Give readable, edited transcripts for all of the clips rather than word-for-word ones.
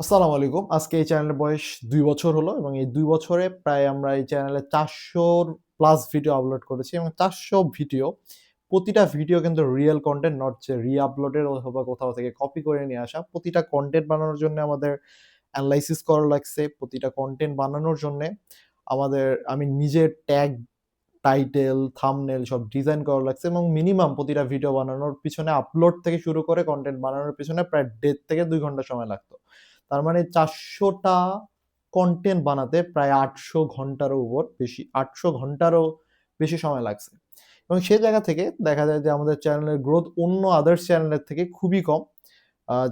আসসালামু আলাইকুম। আজকে এই চ্যানেলের বয়স ২ বছর হলো এবং এই ২ বছরে প্রায় আমরা এই চ্যানেলে ৪০০ প্লাস ভিডিও আপলোড করেছি এবং ৪০০ ভিডিও, প্রতিটা ভিডিও কিন্তু রিয়াল কনটেন্ট, নট যে রি-আপলোডের অথবা কোথাও থেকে কপি করে নিয়ে আসা। প্রতিটা কনটেন্ট বানানোর জন্য আমাদের এনালাইসিস করা লাগছে। প্রতিটা কনটেন্ট বানানোর জন্যে আমি নিজের ট্যাগ, টাইটেল, থাম্বনেইল সব ডিজাইন করা লাগছে এবং মিনিমাম প্রতিটা ভিডিও বানানোর পিছনে আপলোড থেকে শুরু করে কনটেন্ট বানানোর পেছনে প্রায় ১.৫ থেকে ২ ঘন্টা সময় লাগতো। তার মানে ৪০০ টা কনটেন্ট বানাতে প্রায় ৮০০ ঘন্টারও বেশি, ৮০০ ঘন্টারও বেশি সময় লাগছে। এবং সে জায়গা থেকে দেখা যায় যে আমাদের চ্যানেলের গ্রোথ অন্য আদার্স চ্যানেলের থেকে খুবই কম।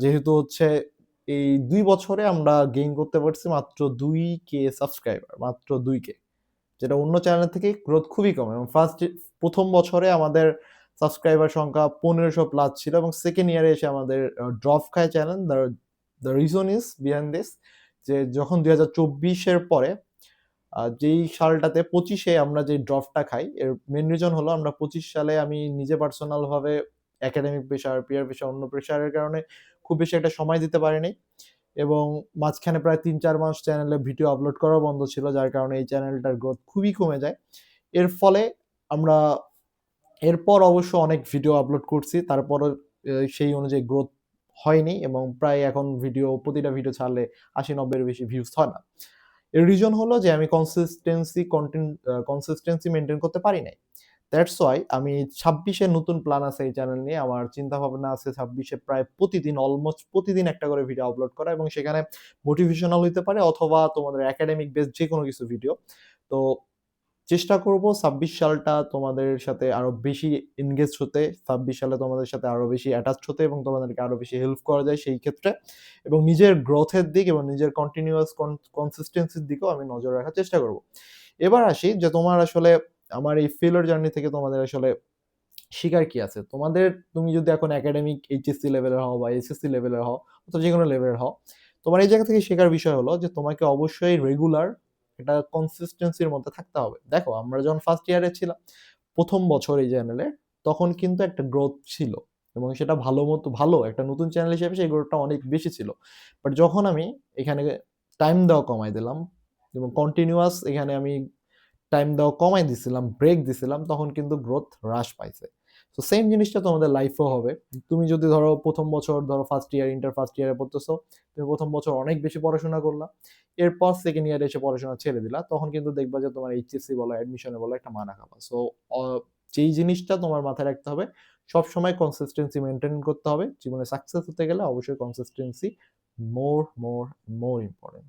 যেহেতু হচ্ছে এই ২ বছরে আমরা গেইন করতে পারছি মাত্র ২K সাবস্ক্রাইবার, মাত্র ২K। যেটা অন্য চ্যানেল থেকে গ্রোথ খুবই কম এবং ১ম বছরে আমাদের সাবস্ক্রাইবার সংখ্যা ১৫০০ প্লাস ছিল এবং 2nd ইয়ারে এসে আমাদের ড্রপ খায় channel. The reason is behind this যে যখন ২০২৪ এর পরে যেই সালটাতে ২৫ এ আমরা যে ড্রপটা খাই, এর মেইন রিজন হলো আমরা ২৫ সালে আমি নিজে পার্সোনাল ভাবে একাডেমিক প্রেশার, পিয়ার প্রেশার, অন্য প্রেশারের কারণে খুব বেশি একটা সময় দিতে পারি নাই। এবং মাঝখানে প্রায় ৩-৪ মাস চ্যানেলে ভিডিও আপলোড করাও বন্ধ ছিল। যার কারণে এই চ্যানেলটার গ্রোথ খুবই কমে যায়। এর ফলে আমরা এরপর অবশ্য অনেক ভিডিও আপলোড করছি। তারপরও সেই অনুযায়ী গ্রোথ হয়নি এবং প্রায় এখন প্রতিটা ভিডিও ছাড়লে ৮০-৯০ এর বেশি ভিউজ হয় না। এর রিজন হলো যে আমি কনসিস্টেন্সি মেইনটেইন করতে পারি নাই। দ্যাটস ওয়াই আমি ২৬ এ নতুন প্ল্যান আছে এই চ্যানেল নিয়ে। আমার চিন্তাভাবনা আছে ২৬ এ প্রায় অলমোস্ট প্রতিদিন একটা করে ভিডিও আপলোড করা এবং সেখানে মোটিভেশনাল হইতে পারে অথবা তোমাদের একাডেমিক বেসড যেকোনো কিছু ভিডিও। তো চেষ্টা করব ২৬ সালটা তোমাদের সাথে আরো বেশি এনগেজ হতে, ২৬ সালে তোমাদের সাথে আরো বেশি অ্যাটাচড হতে এবং তোমাদেরকে আরো বেশি হেল্প করা যায় সেই ক্ষেত্রে এবং নিজের গ্রোথ এর দিক এবং নিজের কন্টিনিউয়াস কনসিস্টেন্সির দিকেও আমি নজর রাখার চেষ্টা করব। এবার আসি যে তোমার আসলে আমার এই ফেইলিউর জার্নি থেকে তোমাদের আসলে শিখার কি আছে? তুমি যদি এখন একাডেমিক এইচএসসি লেভেলের হও বা এসএসসি লেভেলের হও অথবা যেকোনো লেভেলের হও, তোমার এই জায়গা থেকে শেখার বিষয় হলো যে তোমাকে অবশ্যই রেগুলার একটা কনসিস্টেন্সির মধ্যে থাকতে হবে। দেখো আমরা যখন ফার্স্ট ইয়ারে ছিলাম, ১ম বছর এই চ্যানেলে, তখন কিন্তু একটা গ্রোথ ছিল এবং সেটা ভালো একটা নতুন চ্যানেল হিসেবে সেই গ্রোথটা অনেক বেশি ছিল। বাট যখন আমি এখানে টাইম দেওয়া কমায় দিলাম এবং কন্টিনিউয়াস এখানে আমি টাইম দেওয়া কমায় দিছিলাম, ব্রেক দিছিলাম, তখন কিন্তু গ্রোথ হ্রাস পাইছে। তো সেম জিনিসটা তোমাদের লাইফেও হবে। তুমি যদি ধরো ১ম বছর ফার্স্ট ইয়ার, ইন্টার ফার্স্ট ইয়ারে পড়তেছো, তুমি ১ম বছর অনেক বেশি পড়াশোনা করলা। এরপর 2nd ইয়ারে এসে পড়াশোনা ছেড়ে দিলা। তখন কিন্তু দেখবা যে তোমার এইচএসসি বলো, অ্যাডমিশনে বলো একটা মারা খাবা। সো অ যেই জিনিসটা তোমার মাথায় রাখতে হবে, সবসময় কনসিস্টেন্সি মেইনটেইন করতে হবে। জীবনে সাকসেস হতে গেলে অবশ্যই কনসিস্টেন্সি মোর ইম্পোর্টেন্ট।